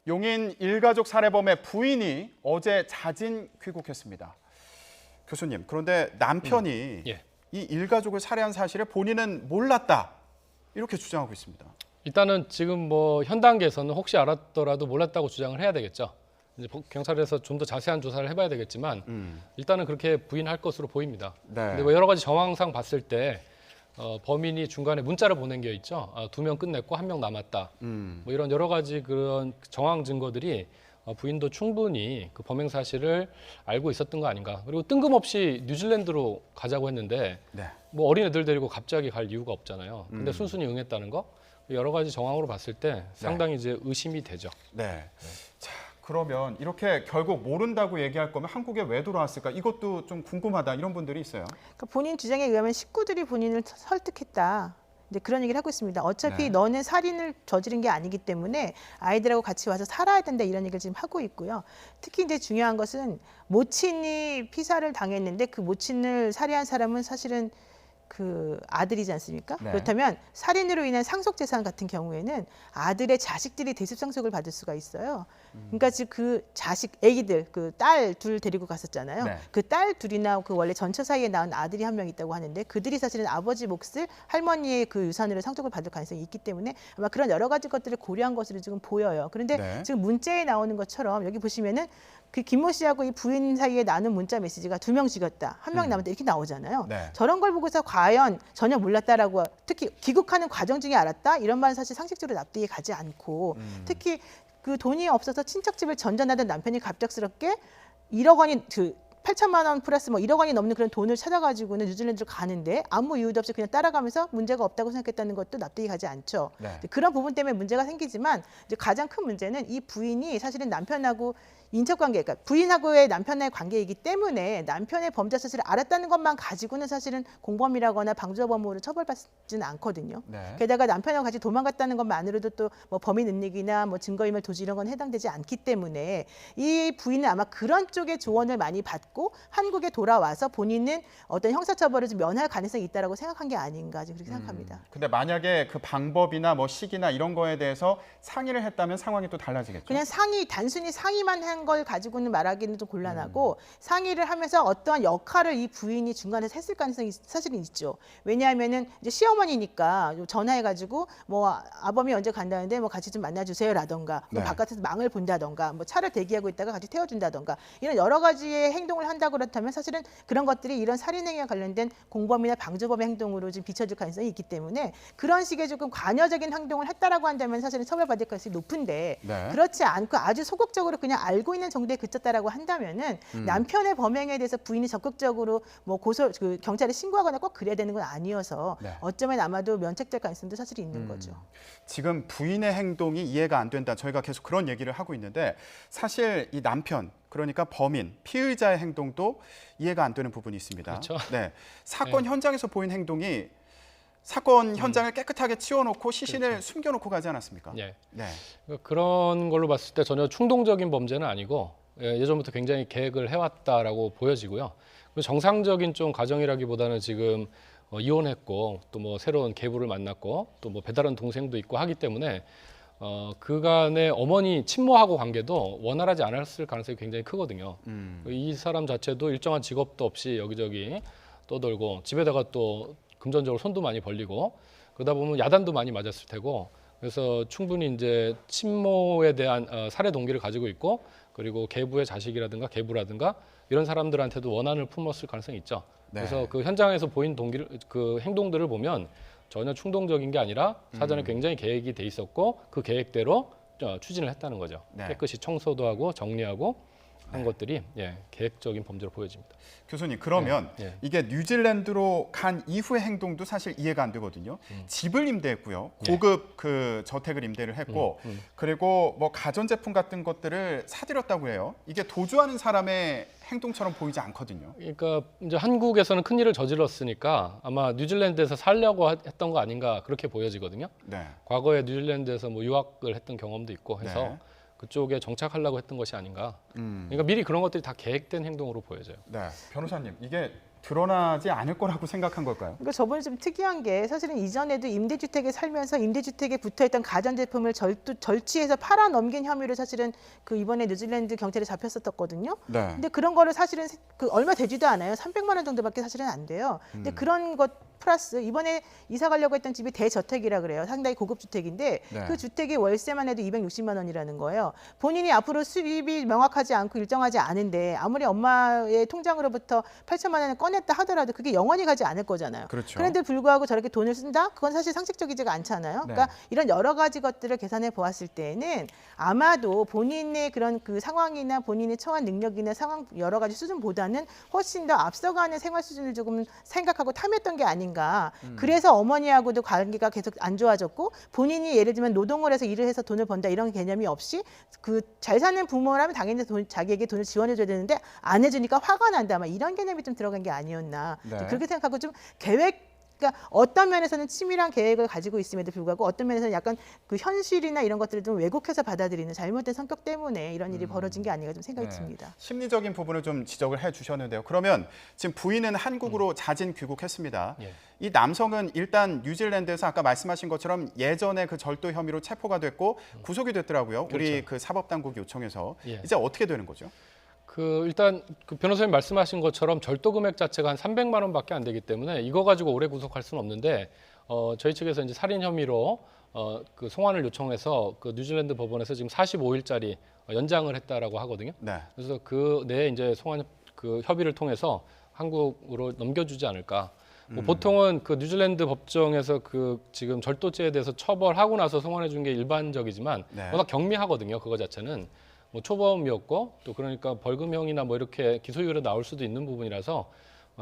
용인 일가족 살해범의 부인이 어제 자진 귀국했습니다. 교수님, 그런데 남편이 예. 이 일가족을 살해한 사실을 본인은 몰랐다 이렇게 주장하고 있습니다. 일단은 지금 뭐 현 단계에서는 혹시 알았더라도 몰랐다고 주장을 해야 되겠죠. 이제 경찰에서 좀 더 자세한 조사를 해봐야 되겠지만 일단은 그렇게 부인할 것으로 보입니다. 네. 근데 뭐 여러 가지 정황상 봤을 때 범인이 중간에 문자를 보낸 게 있죠. 2명 끝냈고 1명 남았다. 뭐 이런 여러 가지 그런 정황 증거들이 부인도 충분히 그 범행 사실을 알고 있었던 거 아닌가. 그리고 뜬금없이 뉴질랜드로 가자고 했는데 네. 뭐 어린애들 데리고 갑자기 갈 이유가 없잖아요. 근데 순순히 응했다는 거 여러 가지 정황으로 봤을 때 상당히 이제 의심이 되죠. 네. 자, 그러면 이렇게 결국 모른다고 얘기할 거면 한국에 왜 돌아왔을까? 이것도 좀 궁금하다 이런 분들이 있어요. 그러니까 본인 주장에 의하면 식구들이 본인을 설득했다. 이제 그런 얘기를 하고 있습니다. 어차피 네. 너는 살인을 저지른 게 아니기 때문에 아이들하고 같이 와서 살아야 된다 이런 얘기를 지금 하고 있고요. 특히 이제 중요한 것은 모친이 피살을 당했는데 그 모친을 살해한 사람은 사실은 그 아들이지 않습니까? 네. 그렇다면 살인으로 인한 상속재산 같은 경우에는 아들의 자식들이 대습상속을 받을 수가 있어요. 그러니까 지금 그 자식, 아기들, 그 딸 둘 데리고 갔었잖아요. 네. 그 딸 둘이나 그 원래 전처 사이에 낳은 아들이 한 명 있다고 하는데 그들이 사실은 아버지 몫을 할머니의 그 유산으로 상속을 받을 가능성이 있기 때문에 아마 그런 여러 가지 것들을 고려한 것으로 지금 보여요. 그런데 네. 지금 문자에 나오는 것처럼 여기 보시면은 그 김모 씨하고 이 부인 사이에 나눈 문자 메시지가 2명 죽였다, 1명 남았다 이렇게 나오잖아요. 네. 저런 걸 보고서 과연 전혀 몰랐다라고 특히 귀국하는 과정 중에 알았다 이런 말은 사실 상식적으로 납득이 가지 않고 특히 그 돈이 없어서 친척집을 전전하던 남편이 갑작스럽게 1억 원이 8천만 원 플러스 뭐 1억 원이 넘는 그런 돈을 찾아가지고는 뉴질랜드로 가는데 아무 이유도 없이 그냥 따라가면서 문제가 없다고 생각했다는 것도 납득이 가지 않죠. 네. 그런 부분 때문에 문제가 생기지만 이제 가장 큰 문제는 이 부인이 사실은 남편하고 인척관계, 그러니까 부인하고의 남편의 관계이기 때문에 남편의 범죄 사실을 알았다는 것만 가지고는 사실은 공범이라거나 방조범으로 처벌받지는 않거든요. 네. 게다가 남편하고 같이 도망갔다는 것만으로도 또 뭐 범인 능력이나 뭐 증거인멸 도주 이런 건 해당되지 않기 때문에 이 부인은 아마 그런 쪽의 조언을 많이 받고 한국에 돌아와서 본인은 어떤 형사처벌을 좀 면할 가능성이 있다라고 생각한 게 아닌가 그렇게 생각합니다. 근데 만약에 그 방법이나 뭐 시기나 이런 거에 대해서 상의를 했다면 상황이 또 달라지겠죠. 그냥 단순히 상의만 한 걸 가지고는 말하기는 좀 곤란하고 상의를 하면서 어떠한 역할을 이 부인이 중간에서 했을 가능성이 사실은 있죠. 왜냐하면은 이제 시어머니니까 전화해가지고 뭐 아범이 언제 간다는데 뭐 같이 좀 만나주세요라던가 뭐 네. 바깥에서 망을 본다던가 뭐 차를 대기하고 있다가 같이 태워준다던가 이런 여러 가지의 행동을 한다고 그렇다면 사실은 그런 것들이 이런 살인행위와 관련된 공범이나 방조범의 행동으로 지금 비춰질 가능성이 있기 때문에 그런 식의 조금 관여적인 행동을 했다라고 한다면 사실은 처벌받을 가능성이 높은데 네. 그렇지 않고 아주 소극적으로 그냥 알고 있는 정도에 그쳤다라고 한다면은 남편의 범행에 대해서 부인이 적극적으로 뭐 경찰에 신고하거나 꼭 그래야 되는 건 아니어서 네. 어쩌면 아마도 면책될 가능성도 사실 있는 거죠. 지금 부인의 행동이 이해가 안 된다. 저희가 계속 그런 얘기를 하고 있는데 사실 이 남편 그러니까 범인, 피의자의 행동도 이해가 안 되는 부분이 있습니다. 그렇죠. 네. 사건 현장에서 보인 행동이 사건 현장을 깨끗하게 치워놓고 시신을 그렇죠. 숨겨놓고 가지 않았습니까? 예. 네. 그런 걸로 봤을 때 전혀 충동적인 범죄는 아니고 예전부터 굉장히 계획을 해왔다라고 보여지고요. 그리고 정상적인 좀 가정이라기보다는 지금 이혼했고 또 뭐 새로운 계부를 만났고 또 뭐 배다른 동생도 있고 하기 때문에 그간의 어머니 친모하고 관계도 원활하지 않았을 가능성이 굉장히 크거든요. 이 사람 자체도 일정한 직업도 없이 여기저기 떠돌고 집에다가 또 금전적으로 손도 많이 벌리고 그러다 보면 야단도 많이 맞았을 테고 그래서 충분히 이제 친모에 대한 살해 동기를 가지고 있고 그리고 계부의 자식이라든가 계부라든가 이런 사람들한테도 원한을 품었을 가능성이 있죠. 네. 그래서 그 현장에서 보인 그 행동들을 보면 전혀 충동적인 게 아니라 사전에 굉장히 계획이 돼 있었고 그 계획대로 추진을 했다는 거죠. 네. 깨끗이 청소도 하고 정리하고 한 것들이 계획적인 범죄로 보여집니다. 교수님 그러면 네, 네. 이게 뉴질랜드로 간 이후의 행동도 사실 이해가 안 되거든요. 집을 임대했고요. 고급 그 저택을 임대를 했고 그리고 뭐 가전제품 같은 것들을 사들였다고 해요. 이게 도주하는 사람의 행동처럼 보이지 않거든요. 그러니까 이제 한국에서는 큰 일을 저질렀으니까 아마 뉴질랜드에서 살려고 했던 거 아닌가 그렇게 보여지거든요. 네. 과거에 뉴질랜드에서 뭐 유학을 했던 경험도 있고 해서 네. 그쪽에 정착하려고 했던 것이 아닌가. 그러니까 미리 그런 것들이 다 계획된 행동으로 보여져요. 네. 변호사님 이게 드러나지 않을 거라고 생각한 걸까요? 그러니까 저번에 좀 특이한 게 사실은 이전에도 임대주택에 살면서 임대주택에 붙어있던 가전제품을 절취해서 팔아 넘긴 혐의로 사실은 그 이번에 뉴질랜드 경찰에 잡혔었거든요. 네. 근데 그런 거를 사실은 그 얼마 되지도 않아요. 300만 원 정도밖에 사실은 안 돼요. 근데 그런 것 플러스 이번에 이사 가려고 했던 집이 대저택이라 그래요. 상당히 고급 주택인데 네. 그 주택이 월세만 해도 260만 원이라는 거예요. 본인이 앞으로 수입이 명확하지 않고 일정하지 않은데 아무리 엄마의 통장으로부터 8천만 원을 꺼냈다 하더라도 그게 영원히 가지 않을 거잖아요. 그렇죠. 그런데 불구하고 저렇게 돈을 쓴다? 그건 사실 상식적이지가 않잖아요. 그러니까 네. 이런 여러 가지 것들을 계산해 보았을 때는 아마도 본인의 그런 그 상황이나 본인의 처한 능력이나 상황 여러 가지 수준보다는 훨씬 더 앞서가는 생활 수준을 조금 생각하고 탐했던 게 아닌가. 그래서 어머니하고도 관계가 계속 안 좋아졌고 본인이 예를 들면 노동을 해서 일을 해서 돈을 번다 이런 개념이 없이 그 잘 사는 부모라면 당연히 자기에게 돈을 지원해줘야 되는데 안 해주니까 화가 난다. 막 이런 개념이 좀 들어간 게 아니었나. 네. 그렇게 생각하고 좀 그러니까 어떤 면에서는 치밀한 계획을 가지고 있음에도 불구하고 어떤 면에서는 약간 그 현실이나 이런 것들을 좀 왜곡해서 받아들이는 잘못된 성격 때문에 이런 일이 벌어진 게 아닌가 좀 생각이 네. 듭니다. 심리적인 부분을 좀 지적을 해주셨는데요. 그러면 지금 부인은 한국으로 자진 귀국했습니다. 예. 이 남성은 일단 뉴질랜드에서 아까 말씀하신 것처럼 예전에 그 절도 혐의로 체포가 됐고 구속이 됐더라고요. 우리 그 사법당국 요청해서 예. 이제 어떻게 되는 거죠? 일단 그 변호사님 말씀하신 것처럼 절도 금액 자체가 한 300만 원밖에 안 되기 때문에 이거 가지고 오래 구속할 수는 없는데 저희 측에서 이제 살인 혐의로 그 송환을 요청해서 그 뉴질랜드 법원에서 지금 45일짜리 연장을 했다라고 하거든요. 네. 그래서 그 내에 이제 송환 그 협의를 통해서 한국으로 넘겨주지 않을까. 뭐 보통은 그 뉴질랜드 법정에서 그 지금 절도죄에 대해서 처벌하고 나서 송환해 준 게 일반적이지만 네. 워낙 경미하거든요. 그거 자체는. 뭐 초범이었고 또 그러니까 벌금형이나 뭐 이렇게 기소유예로 나올 수도 있는 부분이라서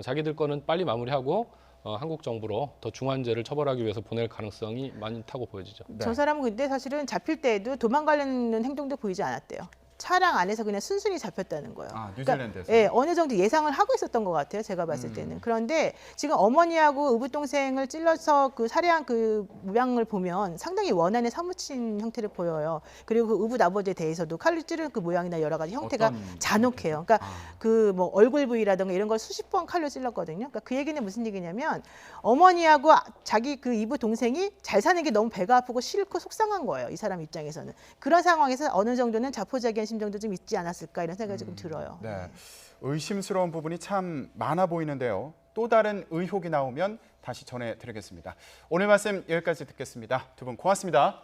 자기들 거는 빨리 마무리하고 한국 정부로 더 중한 죄를 처벌하기 위해서 보낼 가능성이 많다고 보여지죠. 네. 저 사람은 근데 사실은 잡힐 때에도 도망가려는 행동도 보이지 않았대요. 차량 안에서 그냥 순순히 잡혔다는 거예요. 아, 뉴질랜드에서. 예, 어느 정도 예상을 하고 있었던 것 같아요. 제가 봤을 때는. 그런데 지금 어머니하고 의붓 동생을 찔러서 그 살해한 그 모양을 보면 상당히 원한에 사무친 형태를 보여요. 그리고 그 의붓 아버지에 대해서도 칼로 찌르는 그 모양이나 여러 가지 형태가 어떤 잔혹해요. 그러니까 그 뭐 얼굴 부위라든가 이런 걸 수십 번 칼로 찔렀거든요. 그러니까 그 얘기는 무슨 얘기냐면 어머니하고 자기 그 이붓 동생이 잘 사는 게 너무 배가 아프고 싫고 속상한 거예요. 이 사람 입장에서는. 그런 상황에서 어느 정도는 자포자기한 심정도 좀 있지 않았을까 이런 생각이 조금 들어요. 네. 의심스러운 부분이 참 많아 보이는데요. 또 다른 의혹이 나오면 다시 전해드리겠습니다. 오늘 말씀 여기까지 듣겠습니다. 두 분 고맙습니다.